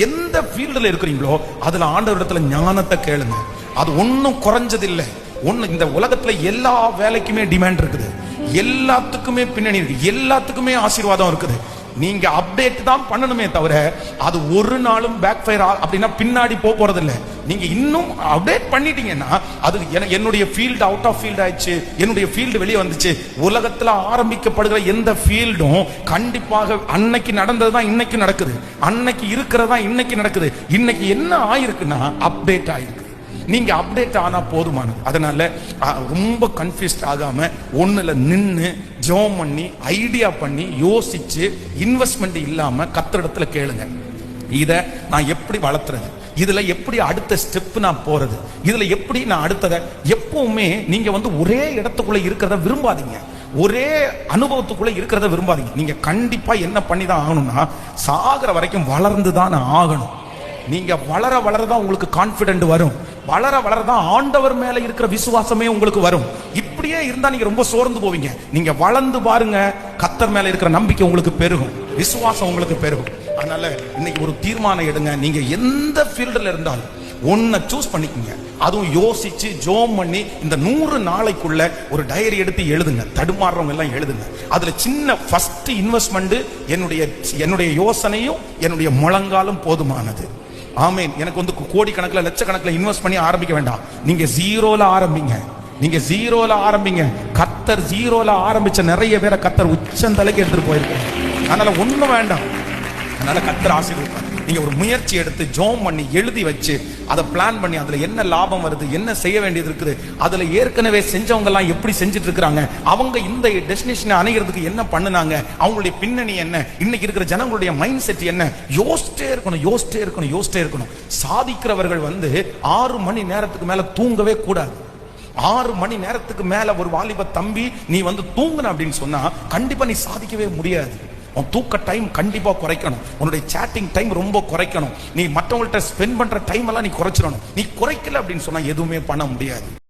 எந்த ஃபீல்டுல இருக்கிறீங்களோ அதுல ஆண்டவரிடத்துல ஞானத்தை கேளுங்க. அது ஒன்னும் குறைஞ்சது இல்லை. ஒண்ணு, இந்த உலகத்துல எல்லா வேலைக்குமே டிமாண்ட் இருக்குது, எல்லாத்துக்குமே பின்னணி இருக்கு, எல்லாத்துக்குமே ஆசீர்வாதம் இருக்குது. நீங்க அப்டேட் தான் பண்ணணுமே தவிர அது ஒரு நாளும் பேக் ஃபயர் அப்படின்னா பின்னாடி போறது இல்லை. நீங்க இன்னும் அப்டேட் பண்ணிட்டீங்கன்னா அது என்னுடைய ஃபீல்டு அவுட் ஆஃப் ஃபீல்ட் ஆயிடுச்சு, என்னுடைய ஃபீல்டு வெளியே வந்துச்சு. உலகத்துல ஆரம்பிக்கப்படுகிற எந்த ஃபீல்டும் கண்டிப்பாக அன்னைக்கு நடந்ததுதான் இன்னைக்கு நடக்குது, அன்னைக்கு இருக்கிறதா இன்னைக்கு நடக்குது. இன்னைக்கு என்ன ஆயிருக்குன்னா அப்டேட் ஆயிருக்கு. நீங்க அப்டேட் ஆனா போதுமானது. அதனால ரொம்ப கன்ஃபியூஸ்ட் ஆகாம ஒண்ணுல நின்னு ஜெபம் பண்ணி ஐடியா பண்ணி யோசிச்சு இன்வெஸ்ட்மெண்ட் இல்லாம கர்த்தரிடத்துல கேளுங்க. இத நான் எப்படி வளர்த்துறது, இதுல எப்படி அடுத்த ஸ்டெப் நான் போறது, இதுல எப்படி நான் அடுத்தத. எப்பவுமே நீங்க ஒரே இடத்துக்குள்ள இருக்கிறத விரும்பாதீங்க, ஒரே அனுபவத்துக்குள்ள இருக்கிறத விரும்பாதீங்க. நீங்க கண்டிப்பா என்ன பண்ணி தான் ஆகணும்னா சாகிற வரைக்கும் வளர்ந்துதான் ஆகணும். நீங்க வளர வளரதான் உங்களுக்கு கான்பிடென்ட் வரும், வளர வளரதான் ஆண்டவர் மேல இருக்கிற விசுவாசமே உங்களுக்கு வரும். இப்படியே இருந்தா நீங்க ரொம்ப சோர்ந்து போவீங்க. நீங்க வளர்ந்து பாருங்க, கர்த்தர் மேல இருக்கிற நம்பிக்கை உங்களுக்கு பெருகும், விசுவாசம் உங்களுக்கு பெருகும். அதனால இன்னைக்கு ஒரு தீர்மானம் எடுங்க. நீங்க எந்த ஃபீல்டுல இருந்தாலும் ஒன்ன சூஸ் பண்ணிக்கங்க. அதுவும் யோசிச்சு ஜோம் பண்ணி இந்த 100 நாளைக்குள்ள ஒரு டைரி எடுத்து எழுதுங்க. தடுமாறுறவங்க எல்லாம் எழுதுங்க. அதுல சின்ன ஃபர்ஸ்ட் இன்வெஸ்ட்மெண்ட் என்னுடைய யோசனையும் என்னுடைய முழங்காலும் போதுமானது. ஆமேன். எனக்கு கோடிக்கணக்கில் லட்சக்கணக்கில் இன்வெஸ்ட் பண்ணி ஆரம்பிக்க வேண்டாம். நீங்க ஜீரோல ஆரம்பிங்க, நீங்க ஜீரோல ஆரம்பிங்க. கர்த்தர் ஜீரோல ஆரம்பிச்ச நிறைய பேரை கர்த்தர் உச்சந்தலைக்கு எடுத்துட்டு போயிருக்காங்க. அதனால ஒண்ணும் வேண்டாம். அதனால கர்த்தர் ஆசீர்வதிப்பார். நீங்க ஒரு முயற்சி எடுத்து ஜோம் பண்ணி எழுதி வச்சு அதை பிளான் பண்ணி அதுல என்ன லாபம் வருது, என்ன செய்ய வேண்டியது இருக்குது, அதுல ஏற்கனவே செஞ்சவங்க எல்லாம் எப்படி செஞ்சுட்டு இருக்காங்க, அவங்க இந்த டெஸ்டினேஷனை அணைகிறதுக்கு என்ன பண்ணுனாங்க, அவங்களுடைய பின்னணி என்ன, இன்னைக்கு இருக்கிற ஜனங்களுடைய மைண்ட் செட் என்ன, யோசிச்சே இருக்கணும், யோசிச்சே இருக்கணும், யோசிச்சே இருக்கணும். சாதிக்கிறவர்கள் 6 மணி நேரத்துக்கு மேல தூங்கவே கூடாது. 6 மணி நேரத்துக்கு மேல ஒரு வாலிப தம்பி நீ தூங்குன அப்படின்னு சொன்னா கண்டிப்பா நீ சாதிக்கவே முடியாது. உன் தூக்க டைம் கண்டிப்பா குறைக்கணும், உன்னுடைய சேட்டிங் டைம் ரொம்ப குறைக்கணும், நீ மற்றவங்கள்ட்ட ஸ்பெண்ட் பண்ற டைம் எல்லாம் நீ குறைச்சிடணும். நீ குறைக்கல அப்படின்னு சொன்னா எதுவுமே பண்ண முடியாது.